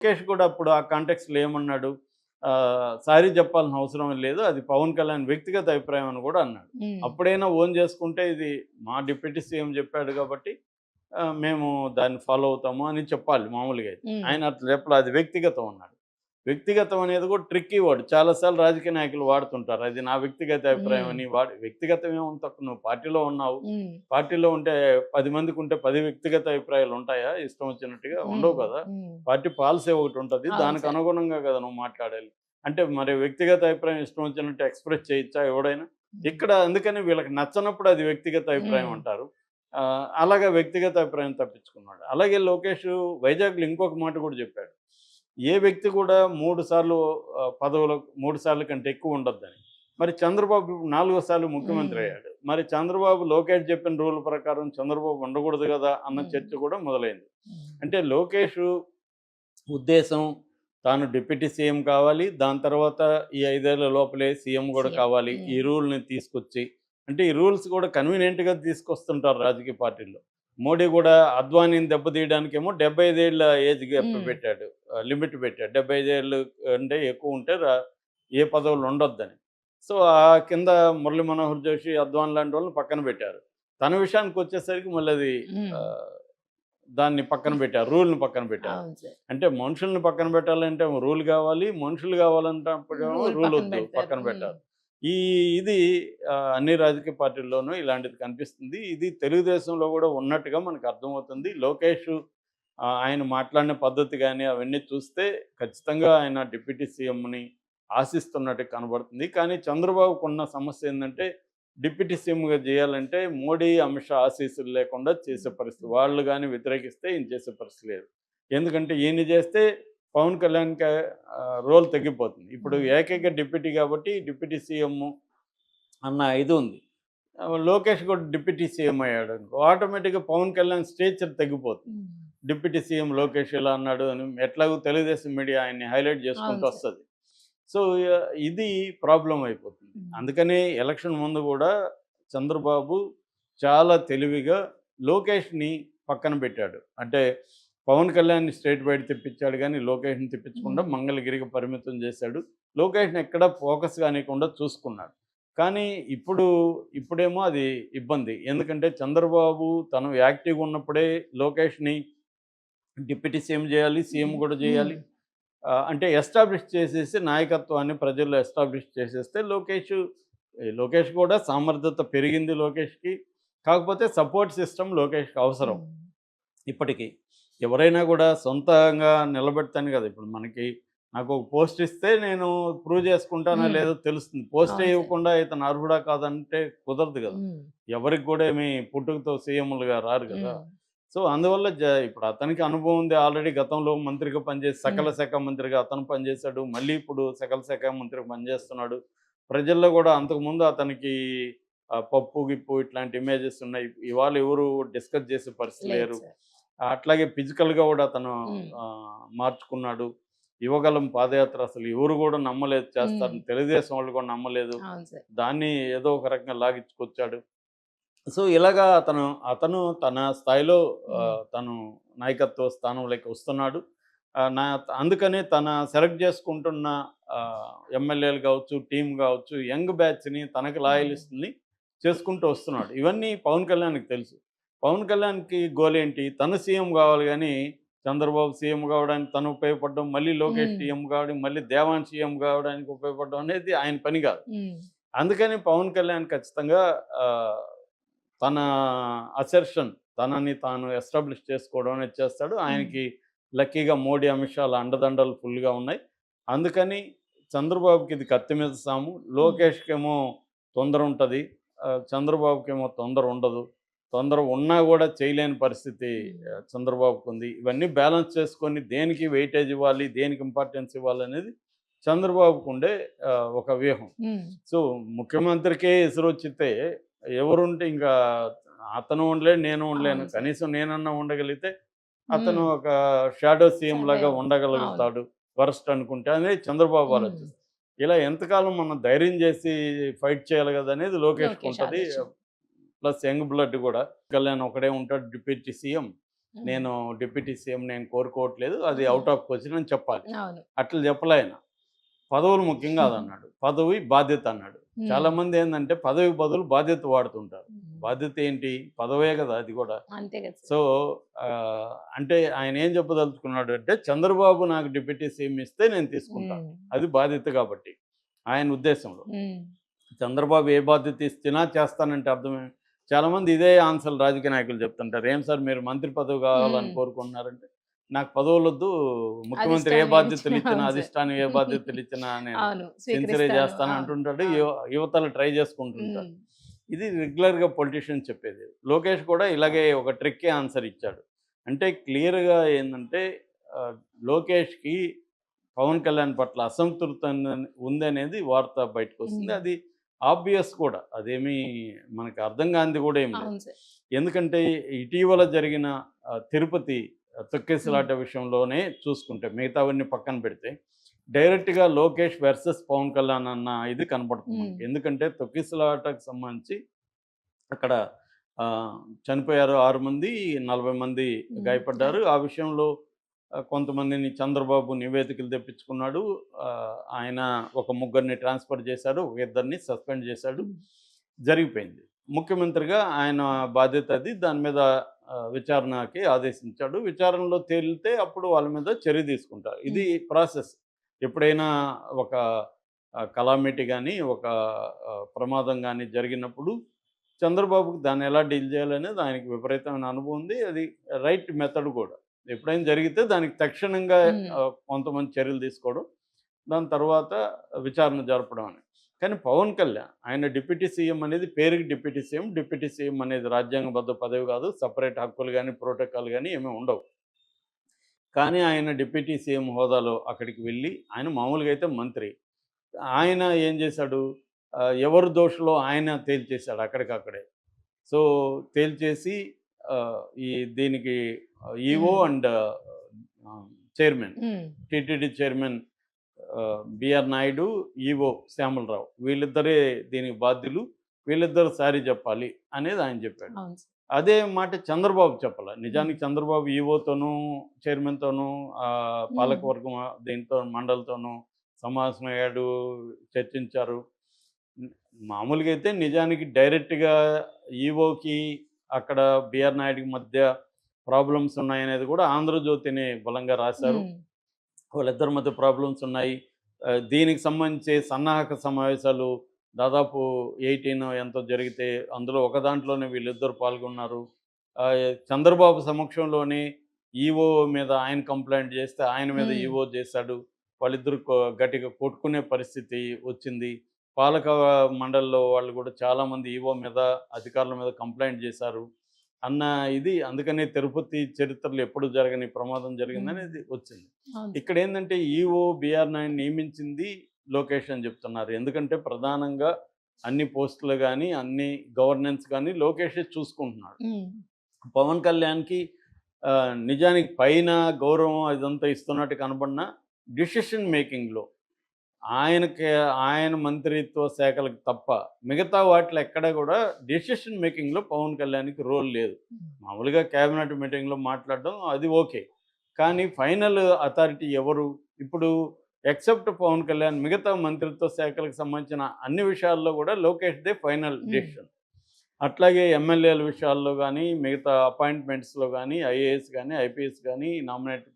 లోకేష్ కూడా అప్పుడు ఆ కాంటెక్స్‌లో ఏమన్నాడు? సారీ చెప్పాల్సిన అవసరం లేదు. అది పవన్ కళ్యాణ్ వ్యక్తిగత అభిప్రాయం అని కూడా అన్నాడు. హ్మ్. అప్పుడైనా ఓన్ చేసుకుంటే ఇది మా డిప్యూటీ సీఎం చెప్పాడు కాబట్టి మేము దాన్ని ఫాలో అవుతాము అని చెప్పాలి మామూలుగా అయితే. హ్మ్. ఆయన అట్లా చెప్పలే. అది వ్యక్తిగతం అన్నాడు. వ్యక్తిగతం అనేది కూడా ట్రిక్కీ వర్డ్. చాలా సార్లు రాజకీయ నాయకులు వాడుతుంటారు. అది నా వ్యక్తిగత అభిప్రాయం హ్మ్. అని. వ్యక్తిగతం ఏముంది తక్కువ, నువ్వు పార్టీలో ఉన్నావు. హ్మ్. పార్టీలో ఉంటే 10 మందికుంటే 10 వ్యక్తిగత అభిప్రాయాలు ఉంటాయా? ఇష్టం వచ్చినట్టుగా హ్మ్. ఉండవు కదా! హ్మ్. పార్టీ పాలసీ ఒకటుంటది. అవును దానికి సార్. అనుగుణంగా కదా నువ్వు మాట్లాడాలి. అంటే మరి వ్యక్తిగత అభిప్రాయం ఇష్టం వచ్చినట్టు ఎక్స్‌ప్రెస్ చేయొచ్చా ఎవడైనా? హ్మ్. ఇక్కడ అందుకని వీళ్ళకి నచ్చనప్పుడు అది వ్యక్తిగత అభిప్రాయం హ్మ్. అంటారు. అలాగా వ్యక్తిగత అభిప్రాయం తప్పించుకున్నాడు. అలాగే లోకేష్ వైజాగ్‌లో ఇంకొక మాట కూడా చెప్పాడు. ఏ వ్యక్తి కూడా 3 సార్లు పదవులు 3 సార్ల కంటే ఎక్కువ ఉండొద్దని. మరి చంద్రబాబు ఇప్పుడు నాలుగో సార్లు ముఖ్యమంత్రి హ్మ్. అయ్యాడు. మరి చంద్రబాబు లోకేష్ చెప్పిన రూల్ ప్రకారం చంద్రబాబు ఉండకూడదు గదా! అన్న హ్మ్. చర్చ కూడా మొదలైంది. హ్మ్. అంటే లోకేష్ ఉద్దేశం తాను డిప్యూటీ సీఎం కావాలి. దాని తర్వాత ఈ 5 ఏళ్ల లోపలే సీఎం గూడా సీఎం. కావాలి. ఈ హ్మ్. రూల్‌ని తీసుకొచ్చి అంటే ఈ రూల్స్ కూడా కన్వీనియంట్‌గా తీసుకొస్తుంటారు రాజకీయ పార్టీల్లో. మోడీ గూడా అద్వానీని దెబ్బతీయడానికేమో 75 ఏళ్ల ఏజ్ గ్యాప్ హ్మ్. పెట్టాడు. లిమిట్ పెట్టాడు. 75 ఏళ్ళు అంటే ఎక్కువుంటే ఏ పదవులు ఉండొద్దని. సో, కింద మురళీ మనోహర్ జోషి, అద్వానీ లాంటి వాళ్ళని పక్కన పెట్టారు. తన విషయానికొచ్చేసరికి మళ్ళీ అది హ్మ్. ఆహ్, దాన్ని పక్కన పెట్టారు. రూల్‌ని పక్కన పెట్టారు. అవును సార్. అంటే మనుషుల్ని పక్కన పెట్టాలంటే రూల్ కావాలి. మనుషులు కావాలంటప్పుడేమో రూల్ పక్కన రూలొద్దు. పెడతారు. పక్కన హ్మ్. పెట్టాలి. ఈ ఇది అన్ని రాజకీయ పార్టీల్లోనూ ఇలాంటిది కనిపిస్తుంది. ఇది తెలుగుదేశంలో కూడా ఉన్నట్టుగా మనకు అర్థమవుతుంది. లోకేష్ ఆయన మాట్లాడిన పద్ధతి గాని అవన్నీ చూస్తే ఖచ్చితంగా ఆయన డిప్యూటీ సీఎంని ఆశిస్తున్నట్టు కనబడుతుంది. కానీ చంద్రబాబుకున్న సమస్య ఏందంటే డిప్యూటీ సీఎంగా చేయాలంటే మోడీ, అమిత్ షా ఆశీస్సులు లేకుండా చేసే పరిస్థితి. వాళ్ళు గాని వ్యతిరేకిస్తే ఈయన చేసే పరిస్థితి లేదు. ఎందుకంటే ఈయన్ని చేస్తే పవన్ కళ్యాణ్‌కి రోల్ తగ్గిపోతుంది. ఇప్పుడు హ్మ్. ఏకైక డిప్యూటీ కాబట్టి డిప్యూటీ సీఎం అన్న ఇది ఉంది. లోకేష్ కూడా డిప్యూటీ సీఎం అయ్యాడనుకో ఆటోమేటిక్‌గా పవన్ కళ్యాణ్ స్టేచర్ తగ్గిపోతుంది. హ్మ్. డిప్యూటీ సీఎం లోకేష్ ఇలా అన్నాడు అని ఎట్లాగో తెలుగుదేశం మీడియా ఆయన్ని హైలైట్ చేసుకుంటూ అవును సార్. వస్తది. సో, ఇది ప్రాబ్లమ్ అయిపోతుంది. హ్మ్. అందుకనే ఎలక్షన్ ముందు గూడా చంద్రబాబు చాలా తెలివిగా లోకేష్‌ని పక్కన పెట్టాడు. అంటే పవన్ కళ్యాణ్‌ని స్ట్రెయిట్ బైట్ తెప్పించాడు గానీ, లోకేష్‌ని తెప్పించకుండా హ్మ్. మంగళగిరికి పరిమితం చేశాడు. లోకేష్‌ని ఎక్కడ ఫోకస్ కానీయకుండా చూసుకున్నాడు. కానీ ఇప్పుడేమో అది ఇబ్బంది. ఎందుకంటే చంద్రబాబు తను యాక్టివ్‌గా ఉన్నప్పుడే లోకేష్‌ని డిప్యూటీ సీఎం జేయాలి, సీఎం హ్మ్. గూడా హ్మ్. జేయాలి. అంటే ఎస్టాబ్లిష్ చేసేసి నాయకత్వాన్ని ప్రజల్లో ఎస్టాబ్లిష్ చేసేస్తే లోకేష్ కూడా సామర్థ్యత పెరిగింది లోకేష్‌కి. కాకపోతే సపోర్ట్ సిస్టమ్ లోకేష్‌కి అవసరం హ్మ్. ఇప్పటికి. ఎవరైనా గూడా సొంతంగా నిలబడితేనే గదా! ఇప్పుడు నాకొక పోస్ట్ ఇస్తే నేను ప్రూవ్ చేసుకుంటానో హ్మ్. లేదో తెలుస్తుంది. పోస్టే అవును సార్. ఇవ్వకుండా ఇతను అర్హుడా కాదంటే కుదరదు గదా! హ్మ్. ఎవరికి గూడా ఏమి పుట్టుకతో సీఎంలుగా రారు గదా! హ్మ్. సో, అందువల్ల ఇప్పుడు అతనికి అనుభవం ఉంది. ఆల్రెడీ గతంలో మంత్రిగా పనిచేసి హ్మ్. సకల శాఖ మంత్రిగా అతను పనిచేశాడు. మళ్ళీ ఇప్పుడు సకల శాఖ మంత్రిగా పనిచేస్తున్నాడు. ప్రజల్లో గూడా అంతకుముందు అతనికి పప్పు, గిప్పు ఇట్లాంటి ఇమేజెస్ ఉన్నాయి. ఇవాళ ఎవరు డిస్కస్ చేసే పరిస్థితి లేదు లేరు. సార్. అట్లాగే ఫిజికల్‌గా గూడా అతను హ్మ్. మార్చుకున్నాడు. యువగళం పాదయాత్ర అసలు ఎవరు గూడా నమ్మలేదు హ్మ్. చేస్తారని. తెలుగుదేశం వాళ్ళు కూడా నమ్మలేదు. అవును సార్. దాన్ని ఏదో ఒక రకంగా లాగించుకొచ్చాడు. సో, ఇలాగా అతను తన స్థాయిలో హ్మ్. తను నాయకత్వ స్థానంలోకి వస్తున్నాడు. ఆహ్, నా అందుకనే తన సెలెక్ట్ చేసుకుంటున్న ఎమ్మెల్యేలు గావచ్చు, టీమ్ గావచ్చు, యంగ్ బ్యాచ్‌ని తనకి హ్మ్. లాయలిస్ట్‌ని చేసుకుంటూ వస్తున్నాడు. ఇవన్నీ పవన్ కళ్యాణ్‌కి తెలుసు. పవన్ కళ్యాణ్‌కి గోల్ ఏంటి? తను సీఎం గావాలి గానీ, చంద్రబాబు సీఎం గావడానికి తను ఉపయోగపడడం, మళ్ళీ లోకేష్ హ్మ్. సీఎం కావడం, మళ్ళీ దేవాన్ సీఎం కావడానికి ఉపయోగపడడం అనేది ఆయన పని గాదు. హ్మ్. అందుకని పవన్ కళ్యాణ్ ఖచ్చితంగా ఆహ్, తన అసెర్షన్ తనని తాను ఎస్టాబ్లిష్ చేసుకోవడం అనేది చేస్తాడు. హ్మ్. ఆయనకి లక్కీగా మోడీ, అమిత్ షాల అండదండలు ఫుల్‌గా ఉన్నాయి. అందుకని చంద్రబాబుకి ఇది కత్తి మీద సాము. హ్మ్. లోకేష్‌కేమో తొందర ఉంటది. చంద్రబాబుకేమో తొందర ఉండదు. తొందర ఉన్నా గూడా చేయలేని పరిస్థితి హ్మ్. చంద్రబాబుకుంది. ఇవన్నీ బ్యాలెన్స్ చేసుకొని దేనికి వెయిటేజ్ ఇవ్వాలి, దేనికి ఇంపార్టెన్స్ ఇవ్వాలనేది చంద్రబాబుకుండే ఒక వ్యూహం. హ్మ్. సో, ముఖ్యమంత్రికే ఎసురొచ్చితే ఎవరుంటే ఇంకా అతను ఉండలేడు, నేను ఉండలేను. అవును సార్. కనీసం నేనన్నా ఉండగలిగితే అతను హ్మ్. ఒక షాడో సీఎం లాగా సర్వైవ్ అవును. ఉండగలుగుతాడు. వరస్ట్ అనుకుంటే అనేది చంద్రబాబు హ్మ్. ఆలోచిస్తారు. ఇలా ఎంతకాలం మనం ధైర్యం చేసి ఫైట్ చేయాలి కదా అనేది లోకేష్ లోకేష్‌కుంటది. ఆలోచన. ప్లస్ యంగ్ బ్లడ్ గూడా. కళ్యాణ్ ఒకడే ఉంటాడు డిప్యూటీ సీఎం. హ్మ్. నేను డిప్యూటీ సీఎం నేను కోరుకోవట్లేదు. అది హ్మ్. ఔట్ ఆఫ్ క్వెషన్ అని చెప్పాలి. అవును. అట్లా చెప్పలే ఆయన. పదవులు ముఖ్యం కాదన్నాడు. పదవి బాధ్యత అన్నాడు. హ్మ్. చాలామంది ఏందంటే పదవికి బదులు బాధ్యత వాడుతుంటారు. హ్మ్. బాధ్యత ఏంటి? పదవే కదా అది కూడా. అంతే కదా సార్. సో, అంటే ఆయన ఏం చెప్పదలుచుకున్నాడు అంటే, చంద్రబాబు నాకు డిప్యూటీ సీఎం ఇస్తే నేను తీసుకుంటా. హ్మ్. అది బాధ్యత కాబట్టి. ఆయన ఉద్దేశంలో. హ్మ్. చంద్రబాబు ఏ బాధ్యత ఇచ్చినా చేస్తానంటే అర్థమే చాలామంది ఇదే ఆన్సర్‌లు రాజకీయ నాయకులు చెప్తుంటారు. "ఏం సార్ మీరు మంత్రి పదవి కావాలని హ్మ్. కోరుకుంటున్నారంటే" నాకు పదవులొద్దు. ముఖ్యమంత్రి ఏ అధిష్టానం ఏమిచ్చినా బాధ్యతలిచ్చినా, అవును సార్. అధిష్టానం ఏ బాధ్యతలిచ్చినా నేను అవును. సిన్సియర్‌గా స్వీకరిస్తాను. చేస్తాను అవును. అంటుంటాడు. అవును. యువతలు ట్రై చేసుకుంటుంటారు. హ్మ్. ఇది రెగ్యులర్‌గా పొలిటీషియన్స్ చెప్పేది. లోకేష్ కూడా ఇలాగే ఒక ట్రిక్కీ ఆన్సర్ ఇచ్చాడు. అంటే క్లియర్‌గా ఏందంటే ఆహ్, లోకేష్‌కి పవన్ కళ్యాణ్ పట్ల అసంతృప్తి ఉందనేది వార్త బయటకొస్తుంది. హ్మ్. అది ఆబ్వియస్ కూడా. అదేమీ మనకు అర్థం కానిది కూడా ఏం లేదు. అవును సార్. ఎందుకంటే ఇటీవల జరిగిన తిరుపతి హ్మ్. తొక్కిసలాట విషయంలోనే చూసుకుంటే మిగతావన్నీ పక్కన పెడితే డైరెక్ట్‌గా లోకేష్ వర్సెస్ పవన్ కళ్యాణ్ అన్న ఇది కనపడుతుంది హ్మ్. మనకి. ఎందుకంటే తొక్కిసలాటకు సంబంధించి అక్కడ ఆహ్, చనిపోయారు 6 మంది, 40 మంది హ్మ్. గాయపడ్డారు. ఆ విషయంలో కొంతమందిని చంద్రబాబు నివేదికలు తెప్పించుకున్నాడు. ఆయన ఒక ముగ్గురిని ట్రాన్స్‌ఫర్ చేశారు. ఒక ఇద్దరిని సస్పెండ్ చేశాడు. హ్మ్. జరిగిపోయింది. ముఖ్యమంత్రిగా ఆయన బాధ్యత అది. దాని మీద విచారణకి ఆదేశించాడు. విచారణలో తేలితే అప్పుడు వాళ్ళ మీద చర్య తీసుకుంటారు. ఇది హ్మ్. ప్రాసెస్. ఎప్పుడైనా ఒక కలామిటీ గాని, ఒక ప్రమాదం గాని జరిగినప్పుడు చంద్రబాబుకి దాన్ని ఎలా డీల్ చేయాలనేది ఆయనకి విపరీతమైన అనుభవం ఉంది. అది రైట్ మెథడ్ కూడా. ఎప్పుడైనా జరిగితే దానికి తక్షణంగా హ్మ్. కొంతమంది చర్యలు తీసుకోవడం. దాని తర్వాత విచారణ జరపడం అని. కానీ పవన్ కళ్యాణ్ ఆయన డిప్యూటీ సీఎం అనేది పేరుకి డిప్యూటీ సీఎం. డిప్యూటీ సీఎం అనేది రాజ్యాంగబద్ధ పదవి కాదు. సెపరేట్ హక్కులు గాని, ప్రోటోకాల్ గాని ఏమి ఉండవు. కానీ ఆయన డిప్యూటీ సీఎం హోదాలో అక్కడికి వెళ్ళి ఆయన మామూలుగా అయితే మంత్రి. ఆయన ఏం చేశాడు? ఎవరు దోషులో ఆయన తేల్చేసాడు అక్కడికక్కడే. సో, తేల్చేసి ఆహ్, ఈ దీనికి EO hmm. And chairman hmm. TTD chairman BR Naidu, EO Shyamala Rao వీళ్ళిద్దరే దీనికి బాధ్యులు. వీళ్ళిద్దరు సారీ చెప్పాలి అనేది ఆయన చెప్పాడు. అవును సార్. అదే మాట చంద్రబాబు చెప్పల. హ్మ్. నిజానికి చంద్రబాబు ఈఓతోనూ, చైర్మన్‌తోనూ హ్మ్. పాలకవర్గం దీంతో మండలితోనూ సమావేశమయ్యాడు, చర్చించారు. హ్మ్. మామూలుగా అయితే నిజానికి డైరెక్ట్‌గా ఈఓకి అక్కడ బిఆర్ నాయుడుకి మధ్య ప్రాబ్లమ్స్ ఉన్నాయనేది కూడా 'ఆంధ్రజ్యోతి'ని బలంగా రాశారు. హ్మ్. వాళ్ళిద్దరి మధ్య ప్రాబ్లమ్స్ ఉన్నాయి. దీనికి సంబంధించి సన్నాహక సమావేశాలు దాదాపు 18 ఎంతో జరిగితే అందులో ఒక దాంట్లోనే వీళ్ళిద్దరూ పాల్గొన్నారు. చంద్రబాబు సమక్షంలోనే ఈఓ మీద ఆయన కంప్లెయింట్ చేస్తే ఆయన మీద హ్మ్. ఈఓ చేశాడు. వాళ్ళిద్దరూ గట్టిగా కొట్టుకునే పరిస్థితి వచ్చింది. పాలక మండలిలో వాళ్ళు కూడా చాలామంది ఈఓ మీద, అధికారుల మీద కంప్లెయింట్ చేశారు. అన్న ఇది అందుకనే తిరుపతి చరిత్రలో ఎప్పుడు జరగని ప్రమాదం హ్మ్. జరిగిందనేది వచ్చింది. అవును సార్. ఇక్కడేందంటే ఈఓ బిఆర్ నాయుడిని నియమించింది లోకేష్ అని చెప్తున్నారు. ఎందుకంటే ప్రధానంగా అన్ని పోస్టులు గాని, అన్ని గవర్నెన్స్ గాని లోకేషే చూసుకుంటున్నాడు. హ్మ్. పవన్ కళ్యాణ్‌కి నిజానికి పైన గౌరవం ఇదంతా ఇస్తున్నట్టు కనపడినా డెసిషన్ మేకింగ్‌లో ఆయనకి ఆయన మంత్రిత్వ శాఖలకు తప్ప మిగతా వాటిలో ఎక్కడ కూడా డెసిషన్ మేకింగ్‌లో పవన్ కళ్యాణ్‌కి రోల్ లేదు. హ్మ్. మామూలుగా క్యాబినెట్ మీటింగ్‌లో మాట్లాడడం అది ఓకే. కానీ ఫైనల్ అథారిటీ ఎవరు? ఇప్పుడు ఎక్సెప్ట్ పవన్ కళ్యాణ్ మిగతా మంత్రిత్వ శాఖలకు సంబంధించిన అన్ని విషయాల్లో కూడా లోకేష్‌దే ఫైనల్ హ్మ్. డెసిషన్. అట్లాగే ఎమ్మెల్యేల విషయాల్లో గానీ, మిగతా అపాయింట్మెంట్స్‌లో గానీ, ఐఏఎస్ గానీ, ఐపీఎస్ గానీ నామినేట్